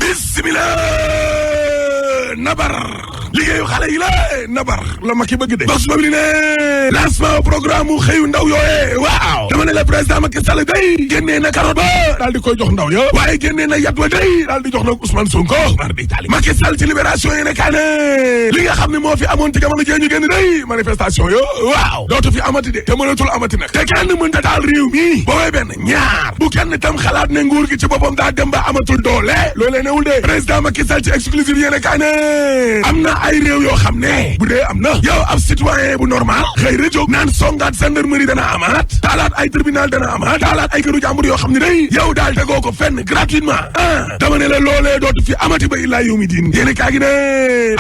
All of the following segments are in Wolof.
bismillah nabar liggéeyu xale yi la nabar la Macky bëgg de box boobu li ne lancement programme xëyu ndaw yooye waaw dama ne la président Macky Sall day génnee na carotte ba daal di koy jox ndaw ya waaye génnee na yat wa day daal di jox nag Ousmane Sonko mar di tali Macky Sall ci libération yi ne kaa ne li nga xam ne moo fi amoon ci jamono jee ñu génn day manifestation yo waaw dootu fi amati de te mënatul amati nag te kenn mënta taal réew mi boobee benn ñaar bu kenn tam xalaat ne nguur gi ci boppam daa dem ba amatul doole loolee newul de président Macky Sall ci exclusive yéene kaa ne am na ay réew yoo xam ne bu dee am na yow ab citoyen bu normal xëy na jóg naan songaat gendarmerie dana amaat taalaat ay tribunal dana amaat taalaat ay këru jàmbur yoo xam ne day yow daal tegoo ko fenn gratuitement dama ne la loolee dootu fi amati ba illaa yow mi diin yéene kaa gi ne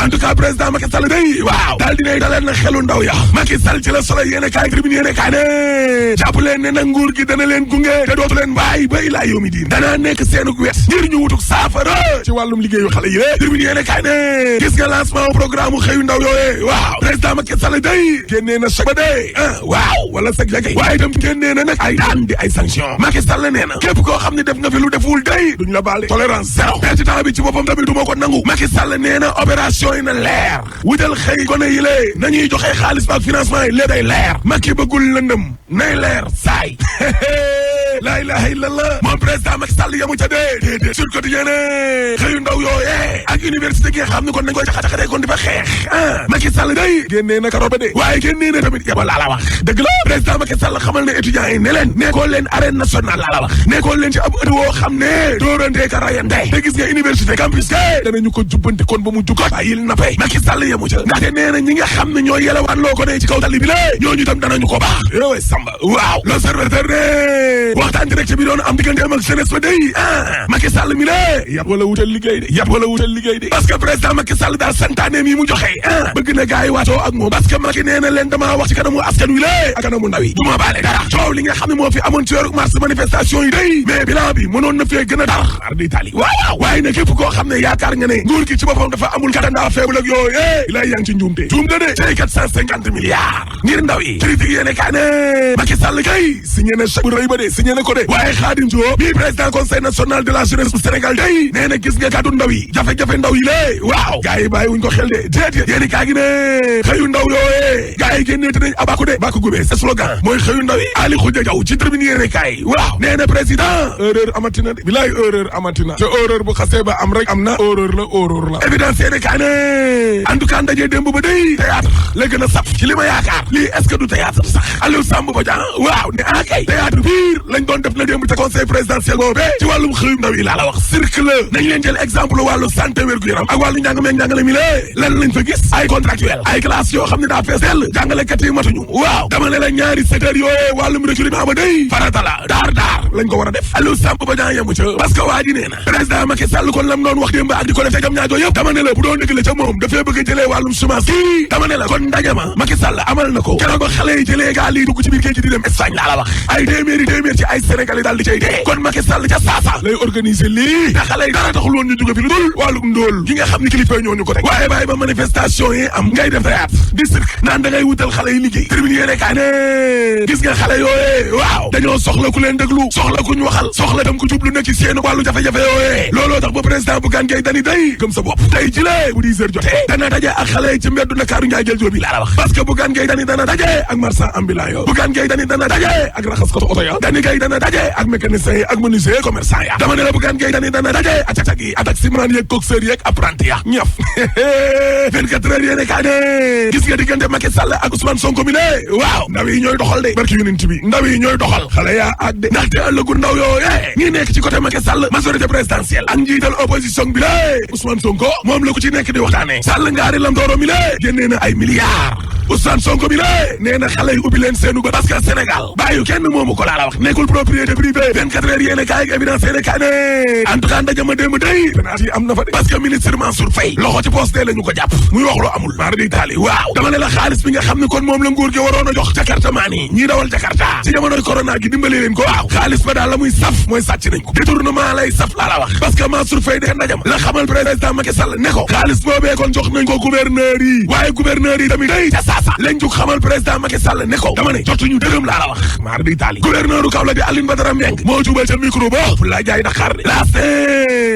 en tout cas président Macky Sall day waaw daal dinay dalal na xelu ndaw ya Macky Sall ci la solo yéene kaay tribune yéene kaay ne jàpp leen ne nag nguur gi dana leen gunge te dootu leen bàyyi ba illaa yow mi diin danaa nekk seenuk wet ngir ñu wutuk saafara ci wàllum liggéeyu xale yi lé tribune yéene kaay ne gis nga lancement programme xëyu ndaw yooye waaw président Macky Sall day génnee na chèque ba day waaw wala chèque jagay waaye itam génnee na nag ay daan di ay sanction Macky Sall nee na képp koo xam ne def nga fi lu deful day duñ la baale tolérance zéro perte temps bi ci boppam tamit du ma ko nangu Macky Sall nee na opération yi na leer wutal xëy gone yi lée nañuy joxe xaalis ba ak financement yi lépp day leer Macky bëggul lëndëm nay leer saay la ilaha illallah moom président Macky Sall yamu ca déedéet sur quotidien xëyu ndaw yooyee ak université gi nga xam ne kon nañ koy caxa-caxatee kon di fa xeex Macky Sall day génnee na karoot ba de waaye génnee na tamit yaba laa la wax dëgg la président Macky Sall xamal ne étudiants yi ne leen nekkoon leen arène nationale laa la wax nekkoon leen ci ab ëtt woo xam ne dóorante ka rayante te gis nga université campus ke danañu ko jubbanti kon ba mu jukkoot bàyyil na pay Macky Sall yamu ca ndaxte nee na ñi nga xam ne ñooy yelawaan loo ko ne ci kaw tali bi la ñooñu tam danañu ko baax yowe samba waaw l'observateur ne waxtaan direct bi doon am digganteem ak jeunesse ba day Macky Sall mi la yat wala wutal liggéey de yat wala wutal liggéey de parce que président Macky Sall daal santaane mi mu joxe bëgg na gars yi waatoo ak moom parce que Macky nee na leen damaa wax ci kanamu askan wi la ak kanamu ndaw yi du ma baale dara coow li nga xam ne moo fi amoon ci weeru mars manifestation yi day mais bilan bi mënoon na fee gën a dar ar di tali waaw waaye ne képp koo xam ne yaakaar nga ne nguur gi ci boppam dafa amul katandaa feebul ak yooyu lay yaa ngi ci njuumte de tey 450 milliards ngir ndaw yi critique yéene kaa ne Macky Sall kay signé na chèque bu rëy ba de signé na ko de waaye Khadim Diop bii président conseil national de la jeunesse bu Sénégal day nee na gis nga kàddu ndaw yi jafe-jafe ndaw yi lée waaw gars yi bàyyi wuñ ko xel de déet yéeni kaa gi ne xëyu ndaw yooyee gars yi génnee te nañ abaku de bàkku gubee c'est slogan mooy xëyu ndaw yi Ali Khoudia Diaw ci tribune yéene kaay waaw nee na président erreur amatina de bilaay erreur amatina te erreur bu xasee ba am rek am na erreur la évidence yéene kaay ne en tout cas ndaje démb ba day théâtre la gën a sap ci li ma yaakaar lii est-ce que du théâtre sax Aliou Samb Bodian waaw ne kay théâtre pire lañ doon def na démb te conseil présidentiel boobu ci wàllum xëyu ndaw yi laa la wax cirque nañ leen jël exemple wàllu santé wér-gu-yaram ak wàllu njàng meeg njàngale mi lée lan lañ fa gis ay contractuel ay classe yoo xam ne daa fees dell jàngalekat yi matuñu waaw dama ne la ñaari secteur yooyee wàllum recrutement ba day farata la daar lañ ko war a def Aliou Samb Bodian yemu ca parce que waa ji nee na président Macky Sall kon lam doon wax démb ak di ko def ca jam ñaajo yëpp dama ne la bu doon dëgg la ca moom dafay bëgg a jëlee wàllum semence kii dama ne la kon ndaje ma Macky Sall amal na ko keroog ba xale yi jëlee gaal yi dugg ci biir géej gi di dem Espagne laa la wax ay téeméer ci ay Sénégalais daal di cay dee kon Macky Sall ca saasa lay organiser lii te xale yi dara taxul woon ñu jóge fi lu dul wàllum ndóol gi nga xam ne kilifa ñoo ñu ko teg waaye bàyyi ba manifestation yi am ngay def théâtre di cirque naan da ngay wutal xale yi liggéey tribune yéene kaa ne gis nga xale yooyee waaw dañoo soxla ku leen déglu soxla ku ñu waxal soxla tam ku jublu nekk ci seen wàllu jafe-jafe yooyee looloo tax ba président Bougane Gueye Dany day gëm sa bopp tey jilee bu 10 heures jotee dana daje ak xale yi ci mbeddu Ndakaaru njaay jël jóob yi laa la wax parce que Bougane Gueye Dany dana daje ak marchand ambulant yo Bougane Gueye Dany dana daje ak raxaskatu oto ya Dany Gueye dana daje ak mécanicien yi ak menuisier commerçant ya dama ne la Bougane Gueye Dany dana daje ak cag-cag yi ak taximan yeeg coxeur yeeg apprenti ya ñaf 24 heures yéene kaa ne gis nga diggante Macky Sall ak Ousmane Sonko mi ne waaw ndaw yi ñooy doxal de barki yonent bi ndaw yi ñooy doxal xale yaa ak de ndaxte ëllëgu ndaw yooyee ñi nekk ci côté Macky Sall majorité présidentielle ak njiital opposition bi lé Ousmane Sonko moom la ku ci nekk di waxtaane Sall ngaari lam dooro mi lé génnee na ay milliards Ousmane Sonko bi lé nee na xale yi ubbi leen seenu ba parce que Sénégal bàyyu kenn moomu ko laa la wax nekkul propriété privée 24 heures yéene kaay ak évidence yéene kaay ne en tout cas ndaje ma démb day penalty yi am na fa de parce que ministre Mansour Faye loxo ci poste la ñu ko jàpp muy wax loo amul maa di taali waaw dama ne la xaalis bi nga xam ne kon moom la nguur gi waroon a jox Jakarta maan yi ñii dawal Jakarta ci jamonoy corona gi dimbali leen ko waaw xaalis ba daal la muy saf mooy sàcc nañ ko détournement lay saf laa la wax parce que Mansour Faye de ndajam la xamal président Macky Sall ne ko xaalis boobee kon jox nañ ko gouverneur yi waaye gouverneur yi tamit day ca saasa lañ jug xamal président Macky Sall ne ko dama ne jotuñu dërëm laa la wax maar di taali gouverneur u Kaolack di Alioune Badara Mbengue moo jubal ca micro ba fu laa jaay Dakar de laast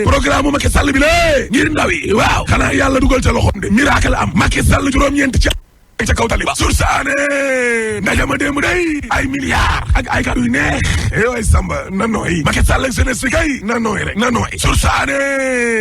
programme Macky Sall bi la ngir ndaw yi waaw xanaa yàlla dugal ca loxom de miracle am Macky Sall juróom-ñeent ca kaw tali ba sursaane ndaje ma démb day ay milliards ak ay kàddu yu neex way Samba na nooy Macky Sall ak jeunesse bi kay na nooy rek na nooy sursaane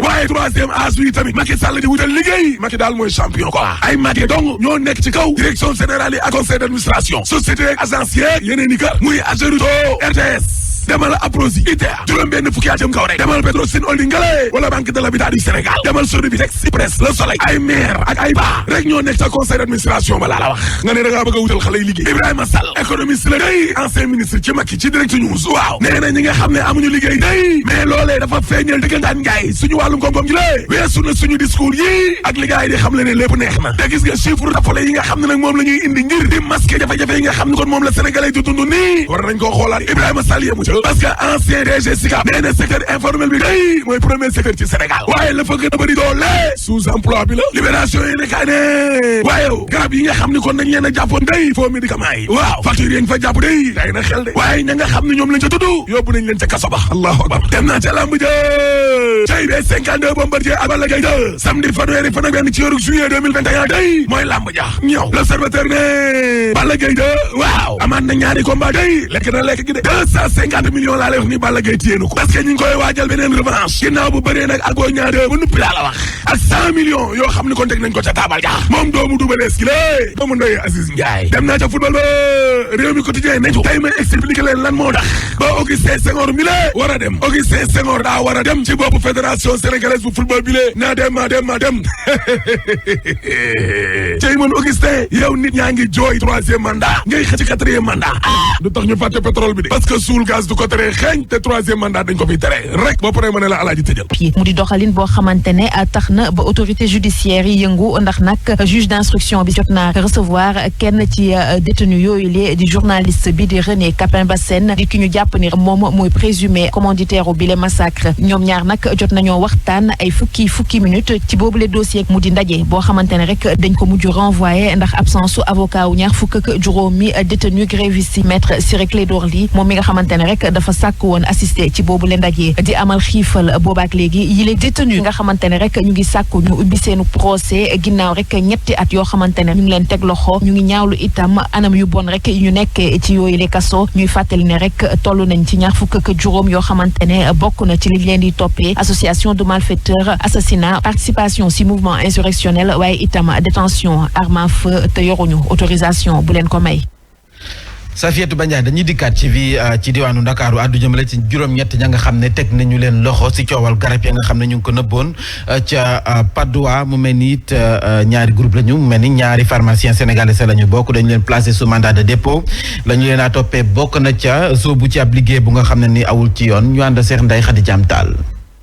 waaye troisième âge bi tamit Macky Sall di wutal liggéey Macky daal mooy champion quoi ay Macky donc ñoo nekk ci kaw direction générale yi ak conseil d'administration société agence yeeg yeneen i kër muy Ageroute RTS demal Aprosi ITA juróom benn fukki at jëm kaw rek demal Petrosen Holding ngale wala Banque de l'Habitat du Sénégal demal Sodefitex Cyprès Le Soleil ay maire ak ay ba rek ñoo nekk ca conseil d'administration ba laa la wax nga ne da ngaa bëgg a wutal xale yi liggéey Ibrahima Sall économiste la day ancien ministre ci Macky ci Direct News waaw nee na ñi nga xam ne amuñu liggéey day mais loolee dafa feeñal dëggantaan njaay suñu wàllum koom-koom ji lée weesu na suñu discours yi ak li gars yi di xam le ne lépp neex na te gis nga chiffre rappelé yi nga xam ne nag moom la ñuy indi ngir di masquer jafe-jafe yi nga xam ne kon moom la sénégalais di dund nii war nañ koo xoolaat Ibrahima Sall yemu ca parce que ancien DG SICAP nee na secteur informel bi day mooy premier secteur ci Sénégal waaye la fa gën a bëri doole sous emploi bi la libération yi nekkaa ne waaye garab yi nga xam ne kon nañ leen a jàppoon day faux médicament yi waaw facture yi nga fa jàpp day day na xel de waaye ña nga xam ne ñoom lañ ca tudd yóbbu nañ leen ca kaso ba allahu akbar dem naa ca lamb ja cay be 52 Bombardier ak Balla Gaye 2 samedi fanweeri fan ak benn ci weeru juillet 2021 day mooy lamb ja ñëw l'observateur ne Balla Gaye 2 waaw amaat na ñaari combat day lekk na lekk gi de 250 millions laa lay wax ni Balla Gaye téyéenu ko parce que ñu ngi koy waajal beneen revanche ginnaaw bu bëree nag ak Boy Niang 2 ba nuppi laa la wax ak 100 millions yoo xam ne kon teg nañ ko ca taabal ja moom doomu Double Less ki lée doomu ndoy Aziz Ndiaye dem naa ca football ba réew mi quotidien nañu tey may expliquer leen lan moo tax ba Augustin Senghor mi lée war a dem Augustin Senghor daa war a dem ci boppu fédération sénégalaise bu football bi lée naa dem tey man Augustin yow nit ñaa ngi jooy 3e mandat ngay xëcc 4e mandat du tax ñu fàtte pétrole bi de parce que suul gaz du ko tere xeeñ te 3e mandat dañ ko fiy tere rek boo paree ma ne la alaaji tëjal mu di doxalin boo xamante ne tax na ba autorité judiciaire yi yëngu ndax nag juge d'instruction bi jot naa recevoir kenn ci détenu yooyu lee di journaliste bi di René Capain Bassène di ki ñu jàpp ni moom mooy présumé commanditaire bi le massacre ñoom ñaar nag jot nañoo waxtaan ay fukki minutes ci boobule dossier mu di ndaje boo xamante ne rek dañ ko mujj renvoyé ndax absence su avocat wu ñaar fukk ak juróomi détenu gréviste yi maître Ciré Clédor Ly moom mi nga xamante ne rek dafa sàkk woon assisté ci boobule ndaje di amal xiifal boobaak léegi yile détenu nga xamante ne rek ñu ngi sàkku ñu ubbi seenu procès ginnaaw rek ñetti at yoo xamante ne ñu ngi leen teg loxo ñu ngi ñaawlu itam anam yu bon rek ñu nekkee ci yooyu le kaso ñuy fàttali ne rek toll nañ ci ñaar fukk ak juróom yoo xamante ne bokk na ci liñ leen di toppee association de malfaiteurs assassinat participation si mouvement insurrectionnel waaye itam détention arme à feu te yoruñu autorisation bu leen ko may. Safiatou Bandiaye dañuy dikkaat ci ci diwaanu Ndakaaru addu jëmale ci juróom-ñett ña nga xam ne teg nañu leen loxo si coowal garab ya nga xam ne ñu ngi ko nëbboon ca Padoa mu mel ni it ñaari groupe la ñu mu mel ni ñaari pharmacien sénégalais la ñu bokk dañu leen placé sous mandat de dépôt la ñu leen a toppee bokk na ca soobu ci ab liggéey bu nga xam ne ni awul ci yoon ñu ànd Seex Ndey Xadi Jaam Taal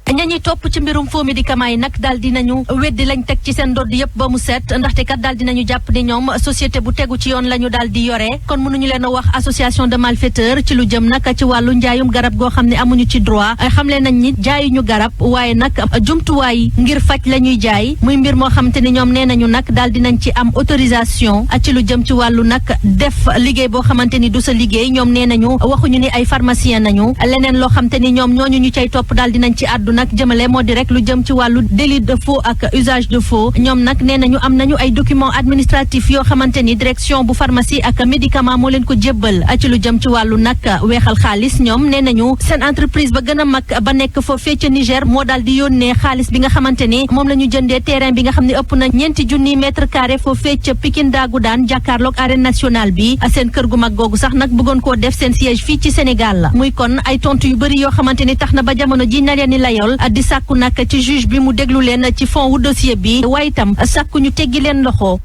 ñañuy topp ci mbirum faux médicaments yi nag daal dinañu weddi lañ teg ci seen ndodd yëpp ba mu set ndaxte kat daal dinañu jàpp ni ñoom société bu tegu ci yoon la ñu daal di yore kon mënuñu leen a wax association de malfaiteurs ci lu jëm nag ci wàllu njaayum garab goo xam ne amuñu ci droit xamle nañ ni jaayuñu garab waaye nag jumtuwaay ngir faj la ñuy jaay muy mbir moo xam te ni ñoom nee nañu nag daal dinañ ci am autorisation ci lu jëm ci wàllu nag def liggéey boo xamante ni du sa liggéey ñoom nee nañu waxuñu ni ay pharmacien nañu leneen loo xam te ni ñoom ñooñu ñu cay topp daal dinañ ci àddu nag jëmale moo di rek lu jëm ci wàllu délit de faux ak usage de faux ñoom nag nee nañu am nañu ay documents administratifs yoo xamante ni direction bu pharmacie ak médicament moo leen ko jébbal ci lu jëm ci wàllu nag weexal xaalis ñoom nee nañu seen entreprise ba gën a mag ba nekk foofee ca Niger moo daal di yónnee xaalis bi nga xamante ni moom la ñu jëndee terrain bi nga xam ne ëpp na 4,000 mètres carrés foofee ca Pikine Daagu daan jàkkaarloog arène nationale bi seen kër gu mag googu sax nag bëggoon koo def seen siège fii ci Sénégal la muy kon ay tontu yu bëri yoo xamante ni tax na ba jamono ji na leen ni layol di sàkku nag ci juge bi mu déglu leen ci fond wu dossier bi waaye itam sàkku ñu teggi leen loxo.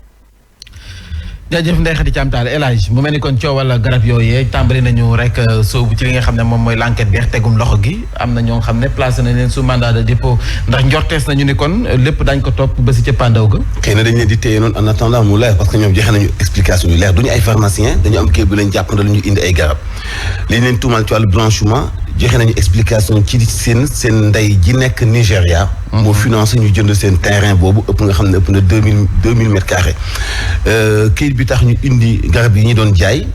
jaajëf Ndeye Khady Thiam Tall El Hadj mu mel ni kon coowal garab yooyu tàmbali nañu rek soobu ci li nga xam ne moom mooy l'enquête bi tegum loxo gi am na ñoo xam ne placé nañ leen sous mandat de dépôt ndax njortees nañu ni kon lépp dañ ko topp ba si cëppaandaw ga. xëy na dañ leen di téye noonu en attendant mu leer parce que ñoom joxe nañu explication yu leer duñu ay pharmacien dañu am kii bu leen jàpp na lu ñu indi ay garab li leen tuumal ci wàllu blanchiment joxe nañu explication ci seen ndey ji nekk Nigéria. moo financé ñu jënd seen terrain boobu ëpp nga xam ne ëpp na 2000 mètres carrés kayit bi tax ñu indi garab yi ñu doon jaay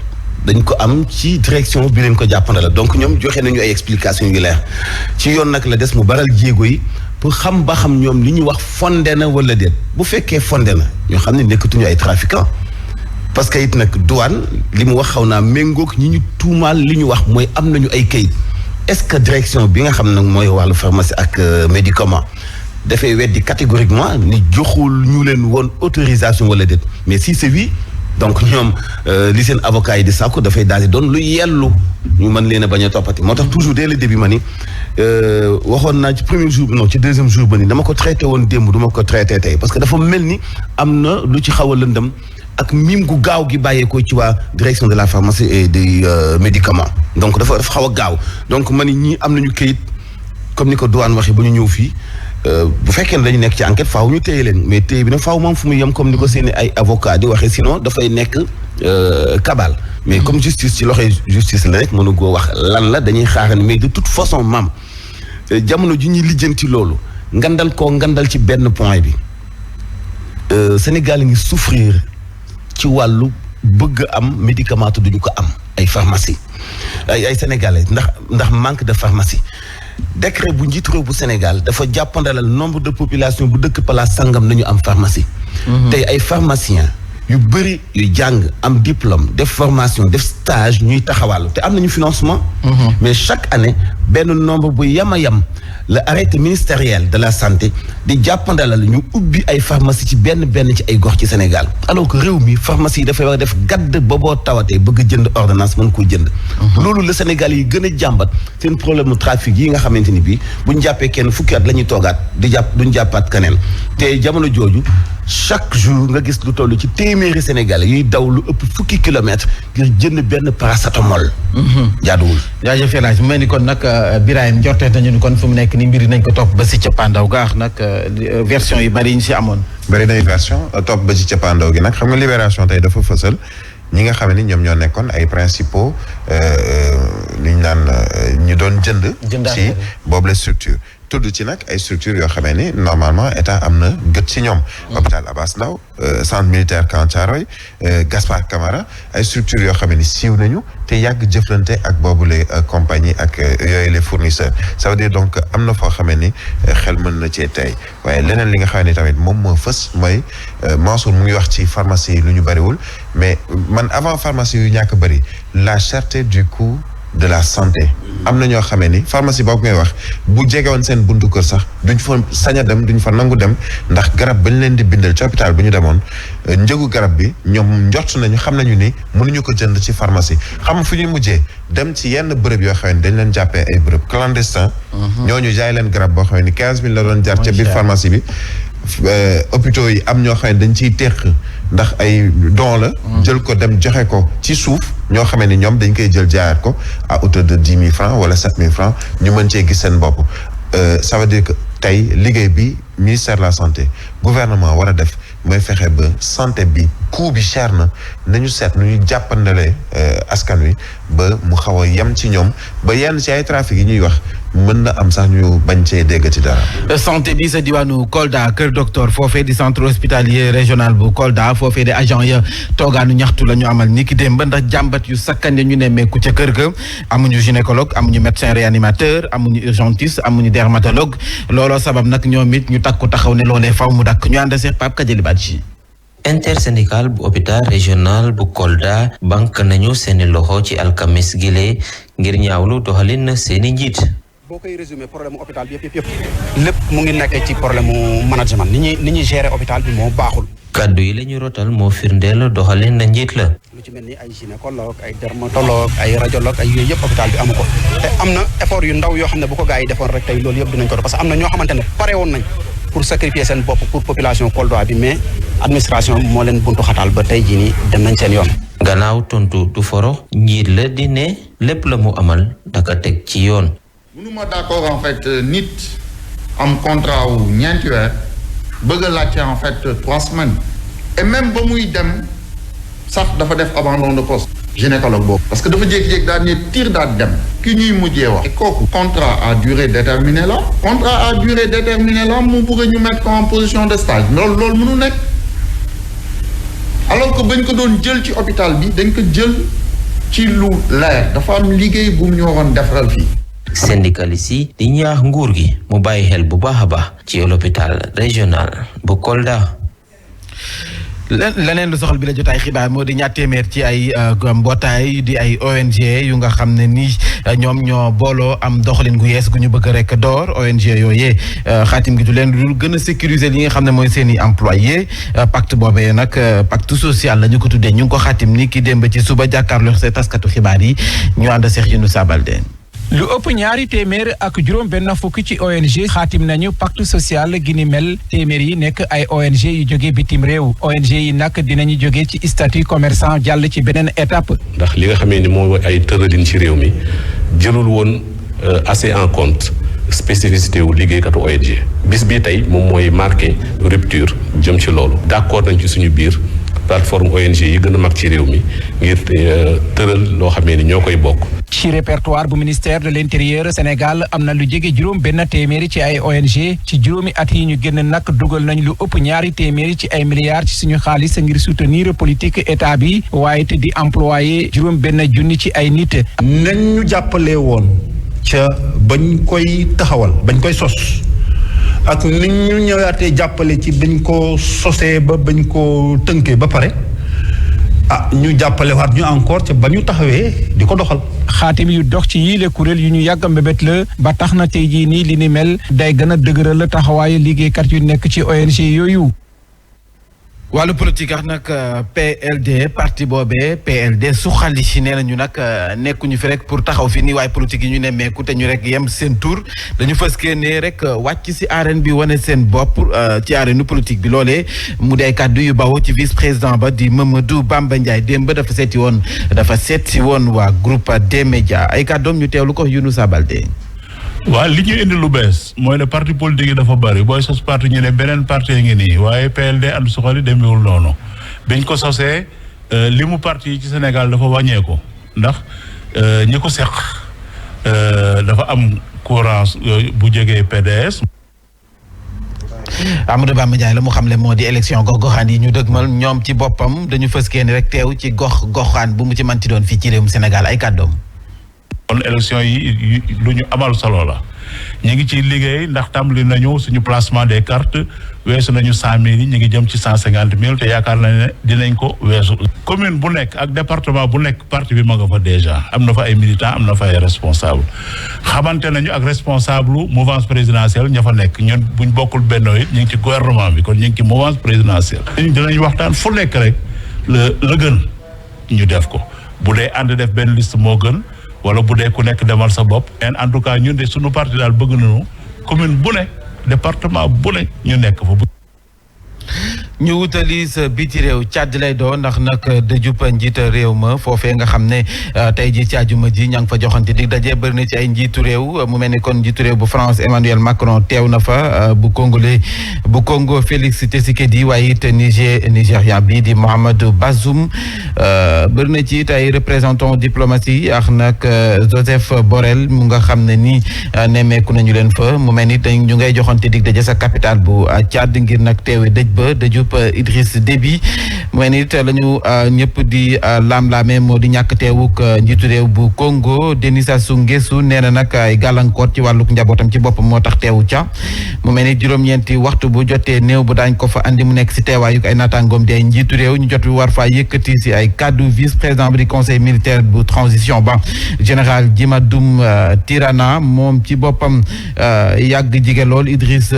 dañ ko am ci direction bi leen ko jàppandala donc ñoom joxe nañu ay explication yu leer ci yoon nag la des mu baral jéego yi pour xam ba xam ñoom li ñu wax fondé na wala déet bu fekkee fondé na ñoo xam ne nekkatuñu ay trafiquants parce que it nag douane li mu wax xaw naa méngoog ñi ñu tuumaal li ñu wax mooy am nañu ay kayit est-ce que direction bi nga xam nag mooy wàllu pharmacie ak médicament dafay weddi catégoriquement ni joxul ñu leen woon autorisation wala déet mais si c'est oui donc ñoom li seen avocat yi di sàkku dafay daal di doon lu yellu ñu mën leen a bañ a toppati moo tax toujours dès le début ma ni waxoon naa ci premier jour non ci deuxième jour ba ni dama ko traité woon démb du ma ko traité tey parce que dafa mel ni am na lu ci xaw a lëndëm ak mim gu gaaw gi bàyyeekoo ci waa direction de la pharmacie et des médicaments donc dafa xaw a gaaw donc ma ni ñii am nañu këyit comme ni ko douane waxee ba ñu ñëw fii bu fekkee ne dañu nekk ci enquête faaw ñu téye leen mais téye bi nag faaw moom fu mu yem comme ni ko seeni ay avocat di waxee sinon dafay nekk kabal mais comme justice ci loxoy justice la rek mënu goo wax lan la dañuy xaaran mais de toute façon maam jamono ji ñuy lijjanti loolu ngandal ci benn point bi Sénégal ngi souffrir ci wàllu bëgg am médicament te duñu ko am ay pharmacie ay sénégalais ndax manque de pharmacie décret bu njiitu réew bu Sénégal dafa jàppandalal nombre de population bu dëkk place sangam nañu am pharmacie tey ay pharmaciens yu bëri yu jàng am diplôme def formation def stage ñuy taxawàllu te am nañu financement mais chaque année benn nombre bu yam a yam la arrêté ministériel de la santé di jàppandalal ñu ubbi ay pharmacie ci benn ci ay gox ci Sénégal alors que réew mi pharmacie yi dafay war a def gadd ba boo tawatee bëgg jënd ordonnance mën koo jënd loolu la Sénégal yi gën a jàmbat seen problème trafic yi nga xamante ni bii buñ jàppee kenn fukki at la ñuy toogaat duñ jàppaat keneen te jamono jooju chaque jour nga gis lu toll ci téeméeri Sénégalais yuy daw lu ëpp fukki kilomètres ngir jënd benn paracetamol jaaduwul jaajëf El Hadj mu mel ni kon nag Birahim njortee nañu ni kon fu mu nekk ni mbiri nañ ko topp ba si cappaandaw gaax nag version yu bari yi ñu si amoon bari nay version topp ba si cappaandaw gi nag xam nga Libération tey dafa fësal ñi nga xam ne ñoom ñoo nekkoon ay principaux li ñu naan ñu doon jënd ci boobu la structure tudd ci nag ay structures yoo xamee ni normalement état am na gët ci ñoom hôpital Abass Ndao centre militaire Camp Thiaroye Gaspard Camara ay structures yoo xamee ni siiw nañu te yàgg jëflante ak boobule compagnie ak yooyu les fournisseurs ça veut dire donc am na foo xamee ni xel mën na cee tey waaye leneen li nga xam ne tamit moom moo fës mooy Mansour mu ngi wax ci pharmacie yi lu ñu bëriwul mais man avant pharmacie yu ñàkk bëri la cherté du coût de la santé am na ñoo xamee ni pharmacie boobu ngay wax bu jegewoon seen buntu kër sax duñ fa sañ a dem duñ fa nangu dem ndax garab bañ leen di bindal ci hôpital bu ñu demoon njëgu garab bi ñoom njort nañu xam nañu ni mënuñu ko jënd ci pharmacie xam fu ñuy mujjee dem ci yenn bërëb yoo xam ne dañ leen jàppee ay bërëb clandestin ñooñu jaay leen garab boo xam ne 15 000 la doon jar ca biir pharmacie bi hôpitaux yi am ñoo xam ne dañ ciy teq ndax ay don la jël ko dem joxe ko ci suuf ñoo xamee ni ñoom dañ koy jël jaayaat ko à hauteur de 10 000 francs wala 7 000 francs ñu mën cee gis seen bopp ça veut dire que tey liggéey bi ministère de la santé gouvernement war a def mooy fexe ba santé bi coût bi cher na nañu seet nu ñu jàppandalee askan wi ba mu xaw a yem ci ñoom ba yenn ci ay trafic yi ñuy wax mën na am sax ñu bañ cee dégg ci dara. santé bi sa diwaanu Kolda Kër Docteur foofee di centre hospitalier régional bu Kolda foofee di agent ya toogaanu ñaxtu la ñu amal ni ki démb ndax jàmbat yu sakkan ñu nemmeeku ca kër ga amuñu gynécologue amuñu médecin réanimateur amuñu urgentiste amuñu dermatologue looloo sabab nag ñoom it ñu takku taxaw ne loolee faw mu dakk ñu ànd seex Pape Kadiali Badji. intersyndical bu hôpital régional bu Kolda bank nañu seeni loxo ci alxames gile ngir ñaawlu doxalin seeni njiit. boo koy résumé problème mu hôpital bi yëpp lépp mu ngi nekk ci problème mu management ni ñuy gérer hôpital bi moo baaxul. kaddu yi la ñu rotal moo firndeel doxalin na njiit la. lu ci mel ni ay gynécologue ay dermatologue ay radiologue ay yooyu yëpp hôpital bi amu ko te am na effort yu ndaw yoo xam ne bu ko gars yi defoon rek tey loolu yëpp dinañ ko def parce que am na ñoo xamante ne pare woon nañ pour sacrifier seen bopp pour population Kolda bi mais administration moo leen buntu xataal ba tey jii nii dem nañ seen yoon. gannaaw tontu du foro njiit la di ne lépp la mu amal daka teg ci yoon. mënuma d'accord en fait nit am contrat wu ñeenti weer bëgg a laajte en fait 3 semaines et même ba muy dem sax dafa def abandon de poste gynécologue boobu parce que dafa jékki-jékki daal ne tiir daal dem ki ñuy mujjee wax kooku contrat à durée déterminée la contrat à durée déterminée la mu bëgg ñu mettre ko en position de stage loolu mënu nekk alors que bañ ko doon jël ci hôpital bi dañ ko jël ci lu leer dafa am liggéey bu ñu waroon defaral fii syndicaliste yi di ñaax nguur gi mu bàyyi xel bu baax a baax ci l'hôpital régional bu Kolda. leneen lu soxal bi la jotaay xibaar moo di ñaar téeméer ci ay mbootaay di ay ONG yu nga xam ne nii ñoom ñoo booloo am doxalin gu yees gu ñu bëgg rek door ONG yooyee xaatim gi du leen dul gën a sécuriser li nga xam ne mooy seen i employé pacte boobee nag pacte social la ñu ko tuddee ñu ngi ko xaatim ni ki démb ci suba jàkkaarloo see taskatu xibaar yi ñu ànd Cheikh Younoussa Baldé. lu ëpp ñaari téeméer ak juróom benn fukk ci ONG xaatim nañu pacte social gi ni mel téeméer yi nekk ay ONG yu jóge bitim réew ONG yi nag dinañu jóge ci statut commerçant jàll ci beneen étape. ndax li nga xamee ni moo ay tëralin ci réew mi jëlul woon assez en compte spécificité wu liggéeykatu ONG bis bi tey moom mooy marqué rupture jëm ci loolu d'accord nañ ci suñu biir plateforme ONG yi gën a mag ci réew mi ngir tëral loo xamee ni ñoo koy bokk. ci répertoire bu ministère de l'intérieur Sénégal am na lu jege juróom benn téeméeri ci ay ONG ci juróomi at yi ñu génn nag dugal nañ lu ëpp ñaari téeméeri ci ay milliards ci suñu xaalis ngir soutenir politique état bi waaye te di employé juróom benn junni ci ay nit. nañ ñu jàppale woon ca bañ koy taxawal bañ koy sos ak ni ñu ñëwaatee jàppale ci bañ ko sosee ba bañ ko tënkee ba pare ñu jàppale waat ñu encore ca ba ñu taxawee di ko doxal. xaatim yu dox ci yile kuréel yu ñu yàgg mbébét la ba tax na tey jii nii li ni mel day gën a dëgëral la taxawaayu liggéeykat yu nekk ci ONG yooyu. wàllu politique ak nag PLD parti boobee PLD suxali si nee nañu nag nekkuñu fi rek pour taxaw fi nii waaye politique yi ñu nemmeeku te ñu rek yem seen tour dañu fas yéene rek wàcc si arène bi wane seen bopp ci arène politique bi loolee mu day kàddu yu bawoo ci vice président ba di Mamadou Bamba Ndiaye démb dafa seet si woon waa groupe des médias ay kàddoom ñu teewlu ko Younoussa Baldé. waaw li ñu indi lu bees mooy ne parti politique yi dafa bari booy sos parti ñu ne beneen parti ngi nii waaye PLD ànd suxali demewul noonu biñ ko sosee li mu parti yi ci Sénégal dafa wàññeeku ndax ñi ko seq dafa am courant bu jegee PDS. Amadou Bamba Ndiaye la mu xamle moo di élection gox-goxaan yi ñu dëgmal ñoom ci boppam dañu fës kenn rek teew ci gox-goxaan bu mu ci manti doon fii ci réewum Sénégal ay kàddoom. kon élection yi lu ñu amal solo la ñu ngi ciy liggéey ndax tàmbali nañu suñu placement des cartes weesu nañu 100 000 yi ñu ngi jëm ci 150 000 te yaakaar nañ ne dinañ ko weesu. commune bu nekk ak département bu nekk parti bi ma nga fa déjà am na fa ay militants am na fa ay responsable xamante nañu ak responsable mouvance présidentielle ña fa nekk ñun buñ bokkul bennoo it ñu ngi ci gouvernement bi kon ñu ngi ci mouvance présidentielle. dinañ waxtaan fu nekk rek la gën ñu def ko bu dee ànd def benn liste moo gën. wala bu dee ku nekk demal sa bopp. en tout cas ñun de suñu parti daal bëgg nañu commune bu ne département bu ne ñu nekk fa. ñu wutali sa biti réew Tchad lay doon ndax nag dëjub njiita réew ma foofee nga xam ne tey ji ci àjjuma ji ña ngi fa joxante dig daje bëri na ci ay njiitu réew mu mel ni kon njiitu réew bu France Emmanuel Macron teew na fa bu Congo Félix Tshisekedi waaye it Nigéria bi di Mohamed Bazoum bëri na ci it ay représentant diplomatie ak nag Joseph Borrell mu nga xam ne ni nemmeeku nañu leen fa mu mel ni ñu ngay joxante dig daje sa capitale bu Tchad ngir nag teewe dëj ba dëjub Idriss Déby mooy nit la ñu ñëpp di laam-laame moo di ñàkk teewuk njiitu réew bu Congo Denis Sassou Nguesso nee na nag ay gàllankoor ci wàlluk njabootam ci boppam moo tax teewu ca mu mel ni juróom-ñeenti waxtu bu jotee néew bu daañ ko fa andi mu nekk si teewaayuk ay naataangoom di ay njiitu réew ñu jot war faa yëkkati si ay kaddu vice président bi di conseil militaire bu transition ba général Djimadoum Tirana moom ci boppam yàgg jige lool Idriss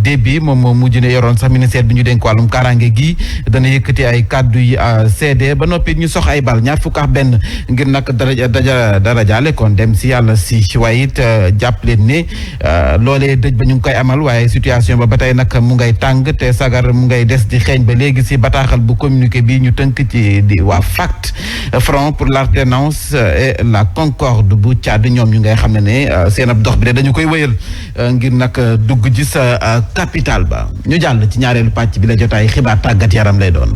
Déby moom moo mujj ne yoroon sax ministère bi ñu dénk wàllum kaaraange gi dana yëkkati ay kàddu yi CD ba noppi ñu sox ay bal 21 ngir nag darajaale kon dem si yàlla si waaye it jàpp leen ne loolee dëj ba ñu ngi koy amal waaye situation ba tey nag mu ngay tàng te sagar mu ngay des di xeeñ ba léegi si bataaxal bu communiqué bi ñu tënk ci di waa FACT Front pour l'alternance et la concorde bu Tchad ñoom ñu ngay xam ne seen ab dox bi de dañu koy wëyal ngir nag dugg ci sa capitale ba ñu jàll ci ñaareelu pàcc bi la jotaay xibaar tàggat yaram lay doon.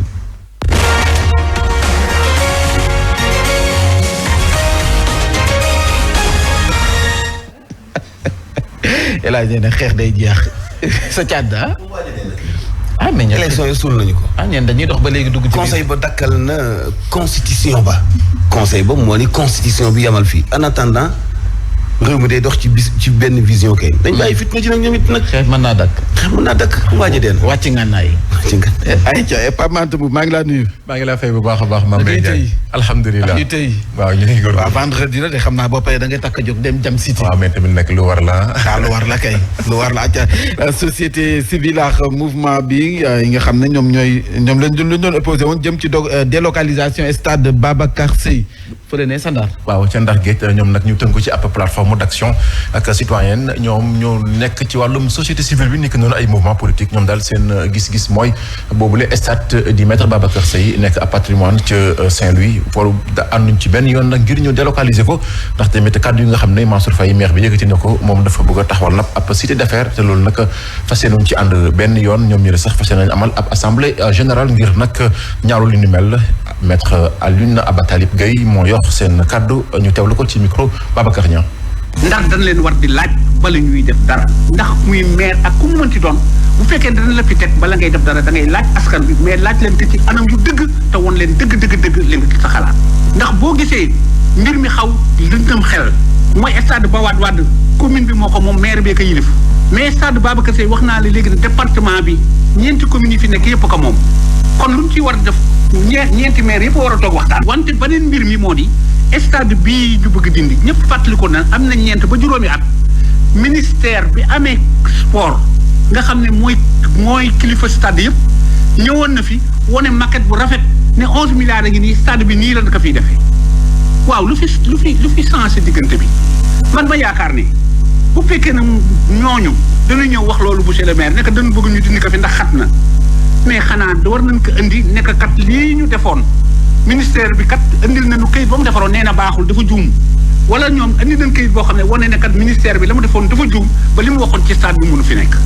El Hadj nee na xeex day jeex sa càdd ah mais élection yi suul nañu ko. ñeen dañuy dox ba léegi dugg ci conseil ba dakkal na constitution ba. conseil ba moo ni constitution bi yamal fii en attendant réew mi day dox ci benn vision kay. dañ bàyyi fitna ci nag ñoom it nag. xeex mën naa dakk. waaj a deen. wàcc nga naay. ay ca Pape Mante bu maa ngi laa nuyu. maa ngi laa fay bu baax a baax. Mame Mbaye Ndiaye alhamdulilah ñu tey. waaw ñu ngi waaw vendredi la de xam naa boo paree da ngay takk a jóg dem jam city. waaw mais tamit nag lu war la. lu war la kay. lu war la acca société civile ak mouvement bi yi nga xam ne ñoom lañ doon opposé woon jëm ci délocalisation stade Babacar Seye fële ne Sandar. waaw ca Ndar Géej ñoom nag ñu tënku ci ab plateforme d'action ak citoyenne ñoom ñoo nekk ci wàllum société civile bi nekk noonu ay mouvement politique ñoom daal seen gis-gis mooy boobule stade di maître Babacar Seye nekk ab patrimoine ca Saint-Louis foofu ànduñ ci benn yoon nag ngir ñu délocaliser ko ndax tamit kàddu yi nga xam ne Mansour Faye maire bi yëkkati na ko moom dafa bëgg a taxawal nag ab cité d'affaires te loolu nag fas yéenuñ ci ànd benn yoon ñoom ñu ne sax fas yéenañ amal ab assemblée générale ngir nag ñaarul li ni mel maître Alioune Abatalib Gueye moo yor seen kàddu ñu teewlu ko ci micro Babacar Niang. ndax dañ leen war di laaj bala ñuy def dara ndax muy maire ak ku mu mënti doon bu fekkee dana la fi teg bala ngay def dara da ngay laaj askan bi mais laaj leen te ci anam yu dëgg te woon leen dëgg li nga sa xalaat ndax boo gisee mbir mi xaw lëndëm xel mooy stade ba Wade commune bi moo ko moom maire bee ko yilif mais stade Babacar Seye wax naa la léegi ne département bi ñeenti communes yi fi nekk yëpp ko moom kon lu ñu ci war a def ñeenti maire yëpp war a toog waxtaan wante beneen mbir mi moo di stade bii ñu bëgg dindi ñëpp fàttali ko na am na ñeent ba juróomi at ministère bi amee sport nga xam ne mooy kilifa stade yëpp ñëwoon na fi wane maquette bu rafet ne 11 milliards a ngi nii stade bi nii la ko fiy defee waaw lu fi changé diggante bi man ma yaakaar ne bu fekkee ne ñooñu dañu ñëw wax loolu monsieur le maire nekk dañu bëgg ñu dindi ko fi ndax xat na mais xanaa war nañ ko indi nekk kat lii ñu defoon ministère bi kat indil nañu këyit ba mu defaroon nee na baaxul dafa juum wala ñoom indi nañ këyit boo xam ne wane ne kat ministère bi la mu defoon dafa juum ba li mu waxoon ci stade bi mënu fi nekk.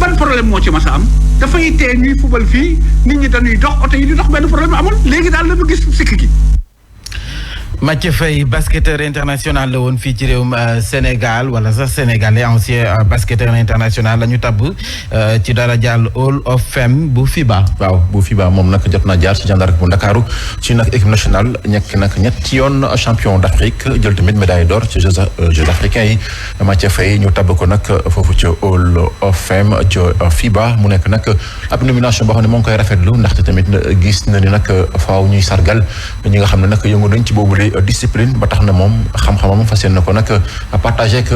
ban problème moo ci mas a am dafay tee ñuy fubal fii nit ñi dañuy dox oto yi di dox benn problème amul léegi daal la ñu gis sikk gi. Mathieu Faye basketteur international la woon fii ci réewum Sénégal wala sax sénégalais ancien basketteur international la ñu tabb ci dara jàll Hall of Fame bu FIBA. waaw bu FIBA moom nag jot naa jaar ci gendarme bu Ndakaaru ci nag équipe nationale ñekk nag ñetti yoon champion d'Afrique jël tamit médaille d'or ci Jeux africains yi Mathieu Faye ñu tabb ko nag foofu ci Hall of Fame ci FIBA mu nekk nag ab nomination boo xam ne moo ngi koy rafetlu ndaxte tamit gis na ni nag faaw ñuy sargal ñi nga xam ne nag yëngu nañ ci boobu discipline ba tax na moom xam-xamam fas yéene na ko nag partagé ak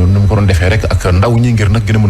nu mu ko doon defee rek ak ndaw ñi ngir nag gën a mën a